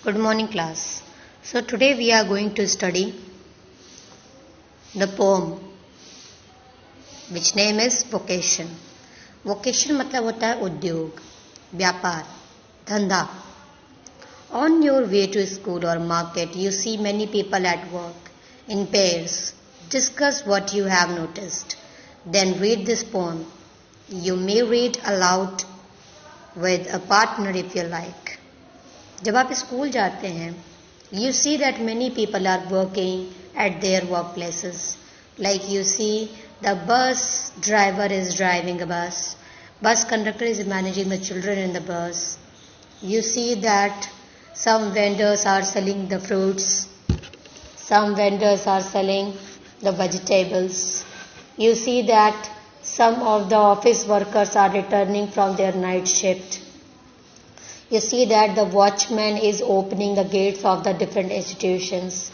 Good morning, class. So today we are going to study the poem which name is vocation. Vocation मतलब होता है उद्योग, व्यापार, धंधा. On your way to school or market, you see many people at work in pairs. Discuss what you have noticed. Then read this poem. You may read aloud with a partner if you like. जब आप school जाते हैं, you see that many people are working at their workplaces. Like you see the bus driver is driving a bus conductor is managing the children in the bus. You see that some vendors are selling the fruits, some vendors are selling the vegetables. You see that some of the office workers are returning from their night shift. You see that the watchman is opening the gates of the different institutions.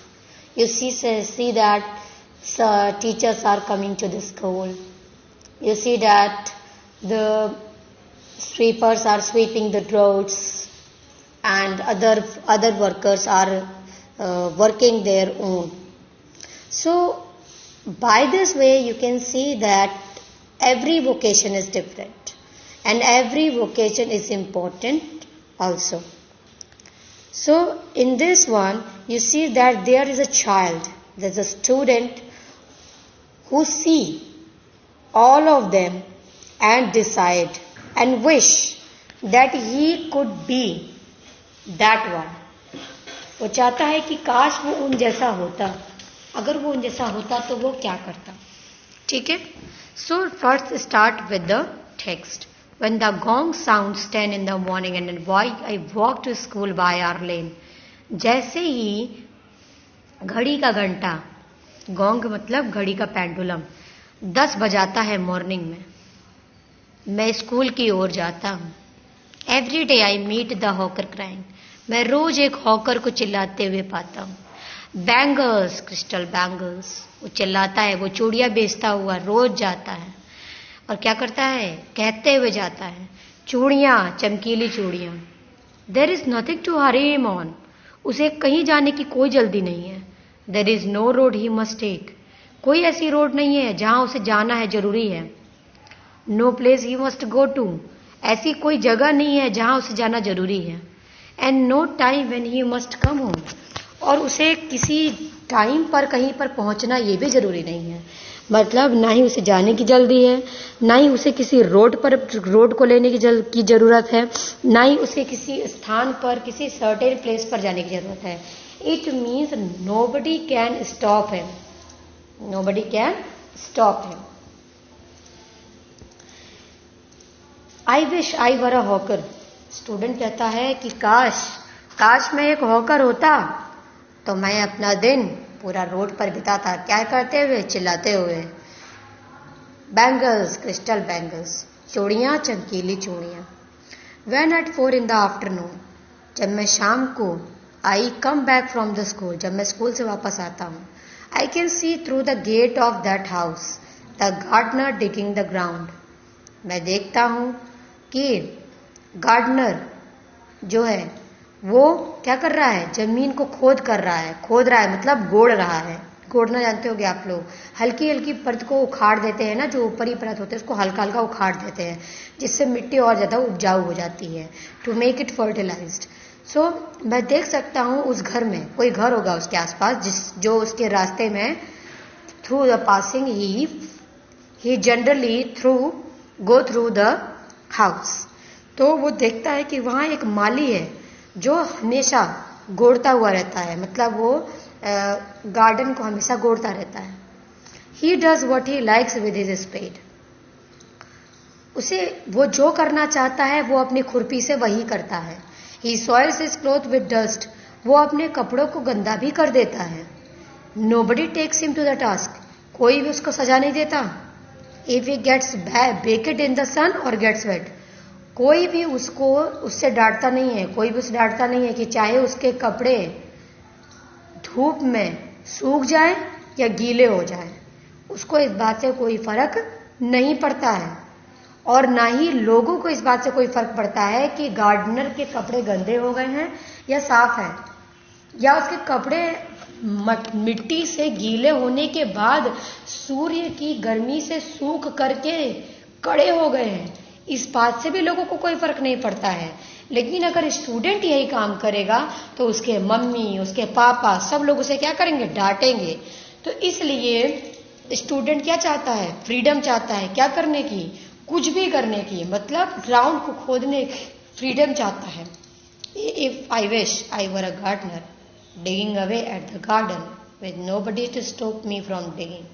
You see that teachers are coming to the school. You see that the sweepers are sweeping the roads and other workers are working their own. So by this way you can see that every vocation is different and every vocation is important also. So in this one you see that there is a child, there's a student who see all of them and decide and wish that he could be that one. वो चाहता है कि काश वो उन जैसा होता, अगर वो उन जैसा होता तो वो क्या करता. ठीक है. So first start with the text. When the gong sounds 10 in the morning and I walk to school by our lane. जैसे ही घड़ी का घंटा, गोंग मतलब घड़ी का पेंडुलम, 10 बजाता है मॉर्निंग में, मैं स्कूल की ओर जाता हूँ. Every day I meet the hawker crying. मैं रोज एक हॉकर को चिल्लाते हुए पाता हूँ. बैंगल्स, क्रिस्टल बैंगल्स, वो चिल्लाता है, वो चूड़ियाँ बेचता हुआ रोज जाता है और क्या करता है, कहते हुए जाता है, चूड़ियाँ, चमकीली चूड़ियाँ. There is nothing to hurry him on. उसे कहीं जाने की कोई जल्दी नहीं है. There is no road he must take. कोई ऐसी रोड नहीं है जहां उसे जाना है, जरूरी है. No place he must go to. ऐसी कोई जगह नहीं है जहां उसे जाना जरूरी है. And no time when he must come home. और उसे किसी टाइम पर कहीं पर पहुंचना ये भी जरूरी नहीं है. मतलब ना ही उसे जाने की जल्दी है, ना ही उसे किसी रोड को लेने की जरूरत है, ना ही उसे किसी स्थान पर, किसी सर्टेन प्लेस पर जाने की जरूरत है. It means nobody can stop him. Nobody can stop him. I wish I were a hawker. Student कहता है कि काश मैं एक हॉकर होता तो मैं अपना दिन पूरा रोड पर बिताता. क्या करते हुए, चिल्लाते हुए. बैंगल्स, क्रिस्टल बैंगल्स, चूड़ियाँ, चमकीली चूड़ियाँ. When at 4 in the afternoon, जब मैं शाम को, I come back from the school, जब मैं स्कूल से वापस आता हूँ, I can see through the gate of that house the gardener digging the ground. मैं देखता हूँ कि गार्डनर जो है वो क्या कर रहा है, जमीन को खोद रहा है मतलब गोड़ रहा है. गोड़ना जानते होगे आप लोग, हल्की हल्की परत को उखाड़ देते हैं ना, जो ऊपरी परत होते हैं उसको हल्का हल्का उखाड़ देते हैं जिससे मिट्टी और ज़्यादा उपजाऊ हो जाती है, टू मेक इट फर्टिलाइज्ड. सो मैं देख सकता हूँ उस घर में, कोई घर होगा उसके आसपास जो उसके रास्ते में, through the passing he generally go through the house. तो वो देखता है कि वहाँ एक माली है जो हमेशा गोड़ता हुआ रहता है, मतलब वो गार्डन को हमेशा गोड़ता रहता है. He does what he likes with his spade. उसे वो जो करना चाहता है वो अपनी खुरपी से वही करता है. He soils his cloth with dust. वो अपने कपड़ों को गंदा भी कर देता है. Nobody takes him to the task. कोई भी उसको सजा नहीं देता. If he gets baked in the sun और गेट्स वेट. कोई भी उससे डांटता नहीं है, कोई भी उसे डांटता नहीं है कि चाहे उसके कपड़े धूप में सूख जाए या गीले हो जाए, उसको इस बात से कोई फर्क नहीं पड़ता है. और ना ही लोगों को इस बात से कोई फर्क पड़ता है कि गार्डनर के कपड़े गंदे हो गए हैं या साफ है, या उसके कपड़े मिट्टी से गीले होने के बाद सूर्य की गर्मी से सूख करके कड़े हो गए हैं, इस बात से भी लोगों को कोई फर्क नहीं पड़ता है। लेकिन अगर स्टूडेंट यही काम करेगा तो उसके मम्मी, उसके पापा, सब लोग उसे क्या करेंगे, डांटेंगे। तो इसलिए स्टूडेंट क्या चाहता है, फ्रीडम चाहता है, क्या करने की, कुछ भी करने की, मतलब ग्राउंड को खोदने की फ्रीडम चाहता है। If I wish I were a gardener digging away at the garden with nobody to stop me from digging.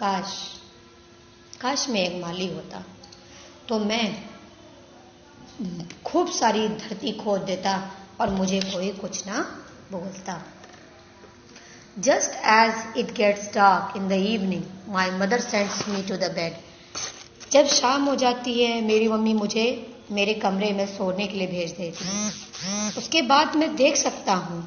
काश मैं एक माली होता तो मैं खूब सारी धरती खोद देता और मुझे कोई कुछ ना बोलता। Just as it gets dark in the evening, my mother sends me to the bed. जब शाम हो जाती है मेरी मम्मी मुझे मेरे कमरे में सोने के लिए भेज देती है। उसके बाद मैं देख सकता हूँ,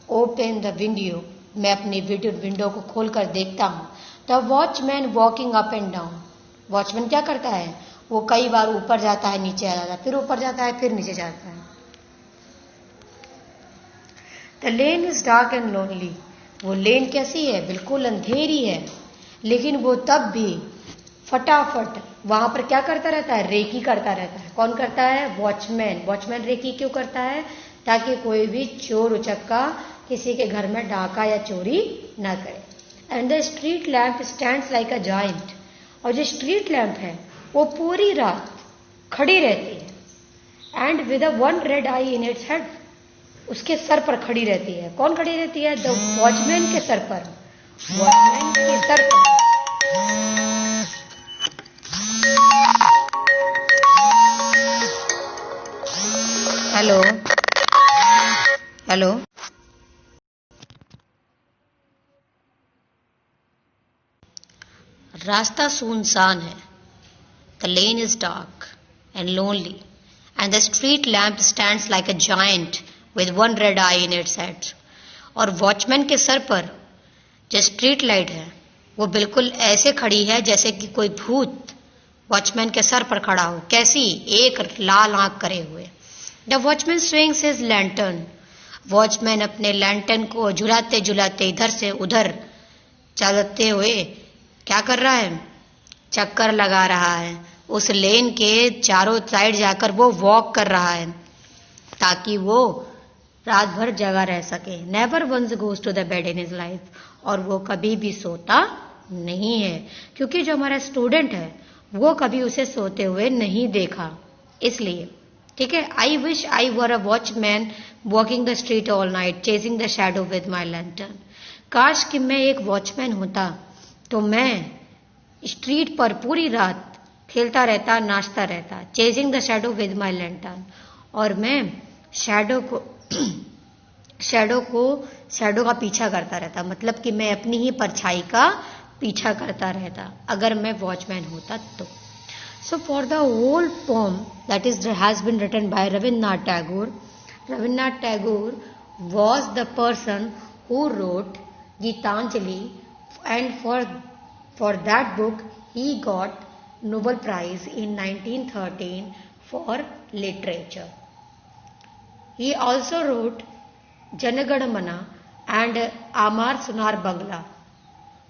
ओपन द विंडो, मैं अपनी विंडो को खोलकर देखता हूँ। The watchman walking up and down, watchman क्या करता है, वो कई बार ऊपर जाता है, नीचे आ जाता है, फिर ऊपर जाता है, फिर नीचे जाता है। The lane is dark and lonely, वो लेन कैसी है, बिल्कुल अंधेरी है, लेकिन वो तब भी फटाफट वहां पर क्या करता रहता है, रेकी करता रहता है। कौन करता है, वॉचमैन। वॉचमैन रेकी क्यों करता है, ताकि कोई भी चोर उचक्का किसी के घर में डाका या चोरी ना करे। And the street lamp stands like a giant, और जो स्ट्रीट लैम्प है वो पूरी रात खड़ी रहती है। And with a one red I in its head, उसके सर पर खड़ी रहती है। कौन खड़ी रहती है, द वॉचमैन के सर पर, वॉचमैन के सर पर। हेलो हेलो, रास्ता सुनसान है। The lane is dark and lonely and the street lamp stands like a giant with one red I in its head, और वॉचमैन के सर पर जो स्ट्रीट लाइट है वो बिल्कुल ऐसे खड़ी है जैसे कि कोई भूत वॉचमैन के सर पर खड़ा हो। कैसी, एक लाल आंख करे हुए। The watchman swings his lantern, watchman अपने लैंटर्न को झुलाते झुलाते इधर से उधर चलते हुए क्या कर रहा है, चक्कर लगा रहा है। उस लेन के चारों साइड जाकर वो वॉक कर रहा है ताकि वो रात भर जगा रह सके। Never once goes to the bed in his life, और वो कभी भी सोता नहीं है, क्योंकि जो हमारा स्टूडेंट है वो कभी उसे सोते हुए नहीं देखा, इसलिए। ठीक है, आई wish I were a watchman walking the street all night chasing the shadow with my lantern. काश कि मैं एक वॉचमैन होता तो मैं स्ट्रीट पर पूरी रात खेलता रहता, नाचता रहता, chasing the shadow with my lantern, और मैं शैडो का पीछा करता रहता, मतलब कि मैं अपनी ही परछाई का पीछा करता रहता अगर मैं वॉचमैन होता तो। So for the whole poem that has been written by Rabindranath Tagore was the person who wrote Gitanjali, and for that book he got Nobel Prize in 1913 for literature. He also wrote Janagan Mana and Amar Sunar Bangla,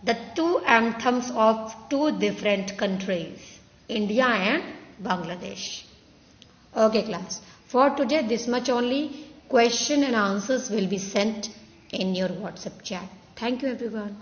the two anthems of two different countries, India and Bangladesh. Okay class, for today this much only. Question and answers will be sent in your WhatsApp chat. Thank you everyone.